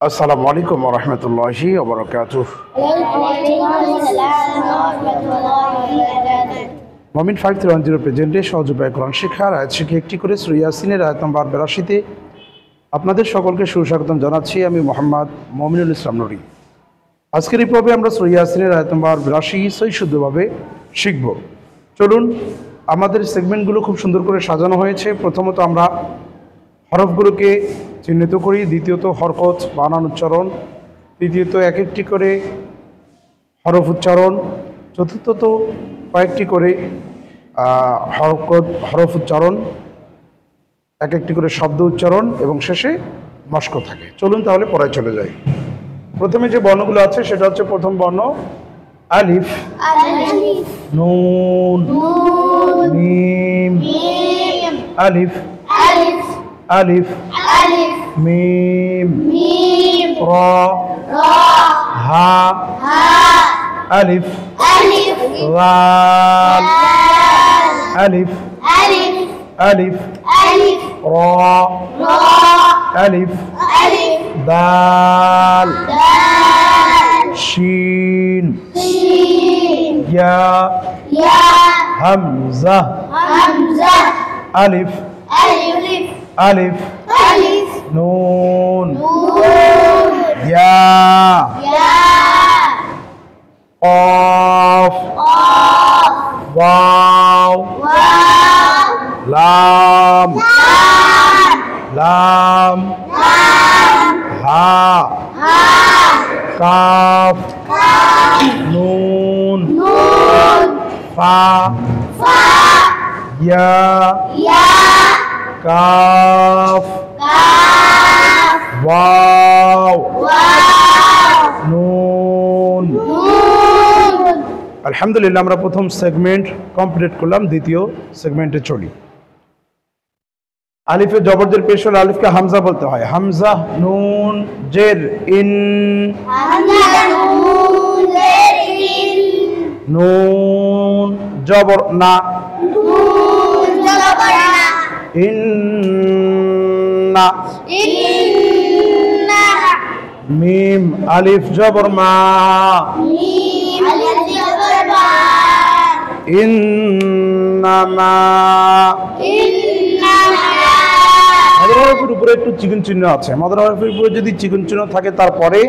আসসালামু আলাইকুম ওয়া রাহমাতুল্লাহি ওয়া বারাকাতুহু। মুমিন 5310 প্রেজেন্টে সহজ উপায়ে কোরআন শিক্ষার আয়াত শিখে একটি করে সূরা ইয়াসিনের আয়াত নম্বর 82তে আপনাদের সকলকে সুস্বাগতম জানাচ্ছি। আমি মোহাম্মদ মুমিনুল ইসলাম নুরি। আজকের এই পর্বে আমরা সূরা ইয়াসিনের আয়াত নম্বর 82 সহি শুদ্ধভাবে শিখব। চলুন, আমাদের সেগমেন্টগুলো খুব সুন্দর করে সাজানো হয়েছে। প্রথমত আমরা হরফগুলোকে চিহ্নিত করি, দ্বিতীয়ত হরকত বানান উচ্চারণ, তৃতীয়ত এক একটি করে হরফ উচ্চারণ, চতুর্থত কয়েকটি করে হরফ উচ্চারণ, এক একটি করে শব্দ উচ্চারণ এবং শেষে মস্ক থাকে। চলুন তাহলে পড়ায় চলে যাই। প্রথমে যে বর্ণগুলো আছে সেটা হচ্ছে প্রথম বর্ণ আলিফ, নুন, মিম, আলিফ, আলিফ, মিম, র, হা, আলিফ, লাম, আলিফ, আলিফ, র, আলিফ, দাল, শিন, ইয়া, হামজা, আলিফ, আলিফ, নুন, ইয়া, কফ, ওয়াও, লাম, হা, কাফ, নুন, ফা, ইয়া, কাফ, ওয়াও, নুন। আলহামদুলিল্লাহ, আমরা প্রথম সেগমেন্ট কমপ্লিট করলাম। দ্বিতীয় সেগমেন্টে চলি। আলিফে জবরদের পেশ হলে আলিফকে হামজা বলতে হয়। হামজা, নুন, জের, ইন, নুন, জবর, না, ইন্না, মিম, আলিফ জবর মা, ইন্নামা। মাদার হরফের উপরে একটু চিকন চিহ্ন আছে। মাদার হরফের উপরে যদি চিকন চিহ্ন থাকে তারপরে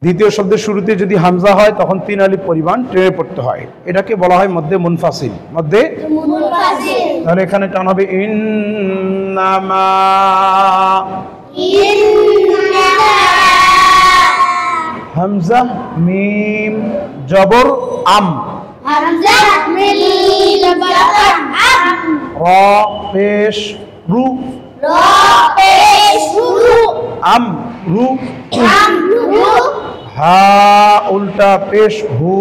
দ্বিতীয় শব্দের শুরুতে যদি হামজা হয় তখন 3 আলিফ পরিমাণ টেনে পড়তে হয়। এটাকে বলা হয় মধ্যে মুনফাসিল। মধ্যে তাহলে এখানে টান হবে ইন্নামা, হামজা, মিম, জবর, আম, র, পেশ, রু, আম, রু, হা, উল্টা পেশ, হু,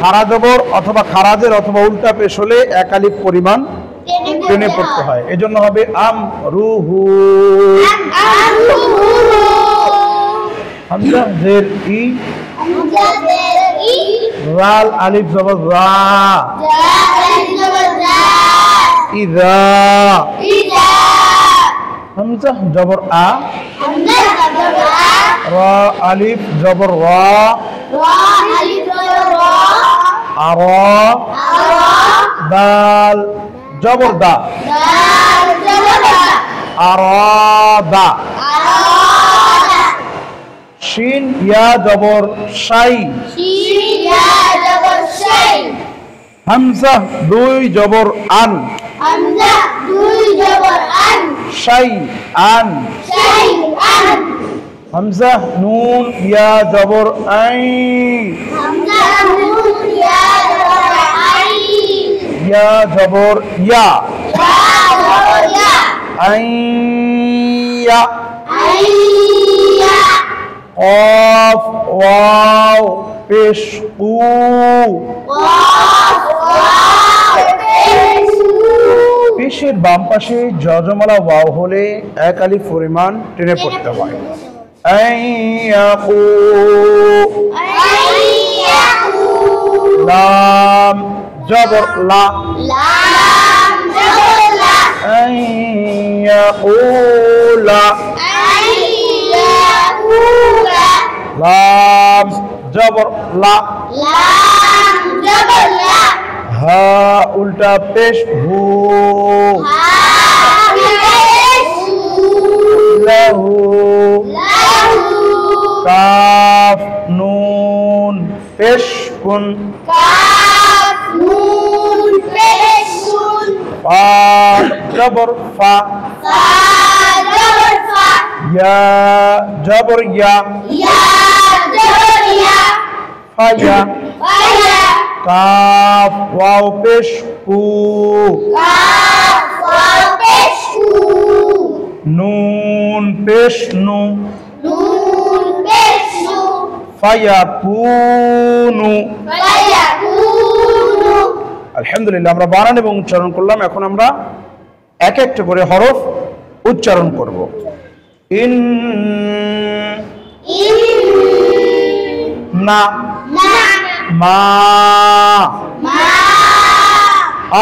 খারা জবর অথবা খারাজের অথবা উল্টা পেশ হলে 1 আলিফ পরিমাণ টেনে পড়তে হয়। এজন্য হবে আম, রুহু। হামজা, জের, ই, রাল, আলিফ জবর রা, ইযা, হামজা জবর আ, রা, আলিফ জবর রা, আর, দাল জবর দা, আরাদা, শিন, ইয়া জবর শাই, হামজা 2 জবর আন, শাই আন, হামজা, নুন, ইয়া জবর আই, ইয়া জবর ইয়া, আইয়া, কফ, ওয়াও, পেশ, উ, পেশের বাম পাশে যজমালা ওয়াও হলে 1 আলিফ পরিমাণ টেনে পড়তে হয়। আইয়াকু, লাম জবর লা, লাম জবর লা, ইয়াকুলা লাম জবর লা হা উল্টা পেশ হু লাহু কাফ নুন পেশ কুন ফা জবর ফা ইয়া জবর ইয়া ফায়া কাফ ওয়াও পেশ কু নুন পেশ নু ফায়াকুনু। আলহামদুলিল্লাহ, আমরা বানান এবং উচ্চারণ করলাম। এখন আমরা এক একটা করে হরফ উচ্চারণ করব। ইন না মা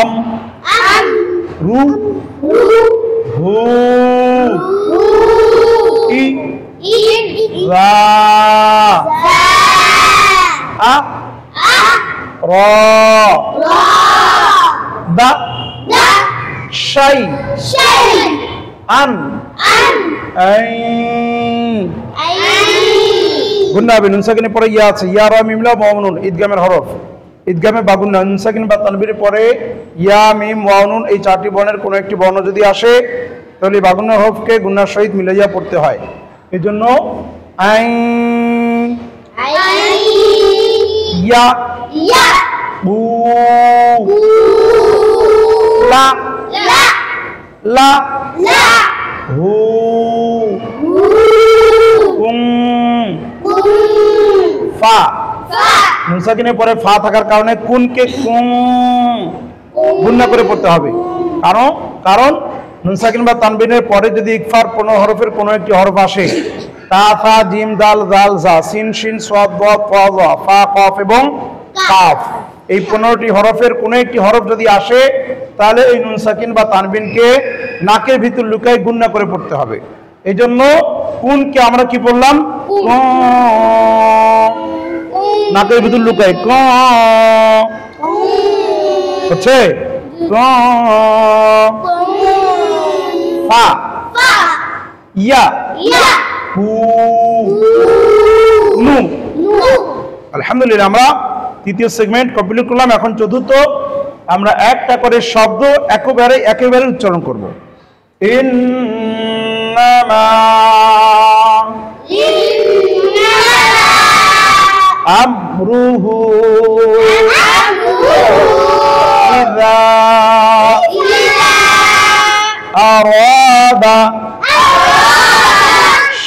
আম রু হু ই রা আ রা দা শাই আন আই গুন্না হবে নুন সাকিনের পরে ইয়া আছে, ইয়া রা মিম লাম ওয়া নুন ইদগামের হরফ। ইদগামে বা গুন্না নুন সাকিন বা তানবীরের পরে ইয়া মিম ওয়া নুন এই চারটি বর্ণের কোনো একটি বর্ণ যদি আসে তাহলে বাগুন্নার হরফকে গুন্নার সহিত মিলাইয়া পড়তে হয়। এজন্য আই ইয়া বু লা লা হু কুম ফা নুন সাকিনের পরে ফা থাকার কারণে কুনকে কুম গুন্না করে পড়তে হবে। কারণ নুন সাকিন বা তানবিনের পরে যদি ইকফার 15 হরফের কোনো একটি হরফ আসে, তা ফা জিম দাল জাল জা সিন শিন সাদ দাদ তা যা ফা কফ এবং কাফ, এই 15টি হরফের কোনো একটি হরফ যদি আসে তাহলে এই নুন সাকিন বা তানবিনকে নাকের ভিতর লুকায় গুন্না করে পড়তে হবে। এই জন্য কুনকে আমরা কি বললাম, নাকের ভিতর লুকায় ক হচ্ছে ফা ইয়া হু নু। আলহামদুলিল্লাহ, আমরা তৃতীয় সেগমেন্ট কমপ্লিট করলাম। এখন চতুর্থ, আমরা একটা করে শব্দ একেবারে উচ্চারণ করব। ইন্নামা আমরুহু ইযা আরাদা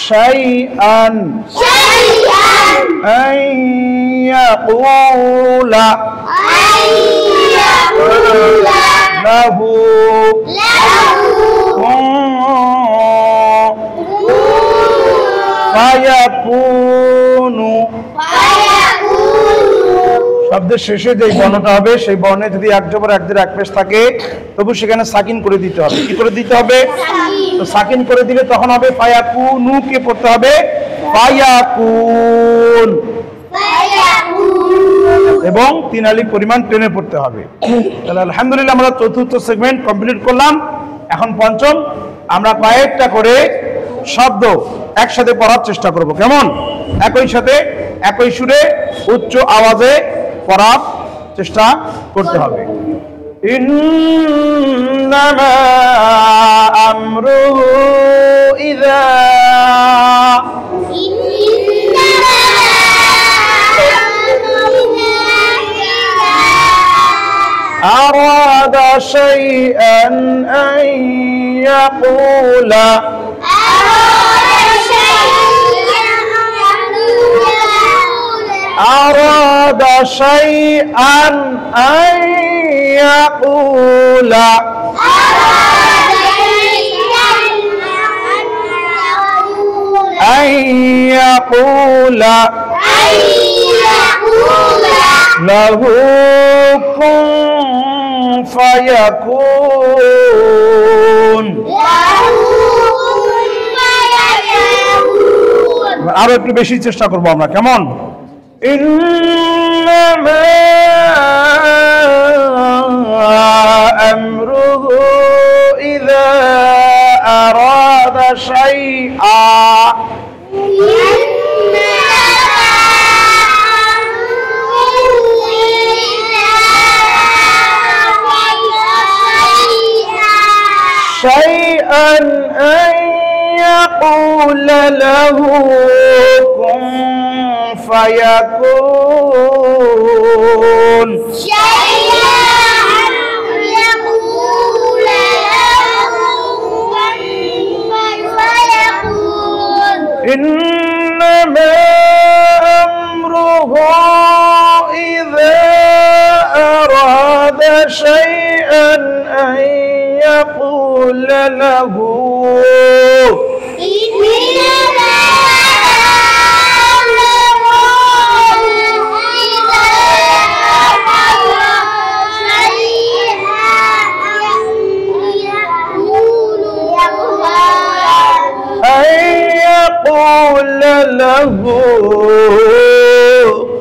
শাইআন আন ইয়াকুলা লাহু কুন ফায়াকুনু। শব্দের শেষে যে বর্ণটা হবে সেই বর্ণে যদি এক জবর এক জের এক পেশ থাকে তবু সেখানে সাকিন করে দিতে হবে। কি করে দিতে হবে? তো সাকিন করে দিলে তখন হবে ফায়াকুনু কে পড়তে হবে ফায়াকুন, এবং 3 আলিফ পরিমাণ টেনে পড়তে হবে। তাহলে আলহামদুলিল্লাহ, আমরা চতুর্থ সেগমেন্ট কমপ্লিট করলাম। এখন পঞ্চম, আমরা কয়েকটা করে শব্দ একসাথে পড়ার চেষ্টা করব। কেমন? একই সাথে একই সুরে উচ্চ আওয়াজে পড়ার চেষ্টা করতে হবে। ইন্নামা আমরুহু ইযা আরাদা শাইআন আন ইয়াকুলা أراد شيئا أن يقول له كن فيكون আরো একটু বেশি চেষ্টা করব আমরা, কেমন? ইন্নামা আমরুহু ইযা আরাদা শাইআ شيئا أن يقول له كن فيكون شيئا أن يقول له كن فيكون إنما أمره إذا أراد شيئا أن يقول له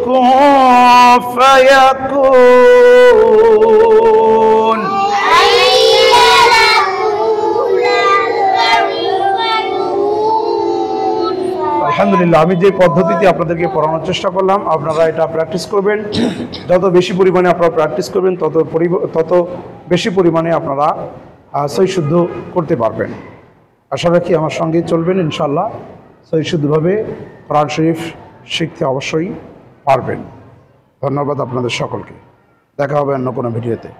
كن فيكون আলহামদুলিল্লাহ। আমি যে পদ্ধতিতে আপনাদেরকে পড়ানোর চেষ্টা করলাম আপনারা এটা প্র্যাকটিস করবেন। যত বেশি পরিমাণে আপনারা প্র্যাকটিস করবেন তত বেশি পরিমাণে আপনারা সহি শুদ্ধ করতে পারবেন। আশা রাখি আমার সঙ্গেই চলবেন, ইনশাআল্লাহ সহি শুদ্ধভাবে কোরআন শরীফ শিখতে অবশ্যই পারবেন। ধন্যবাদ আপনাদের সকলকে। দেখা হবে অন্য কোনো ভিডিওতে।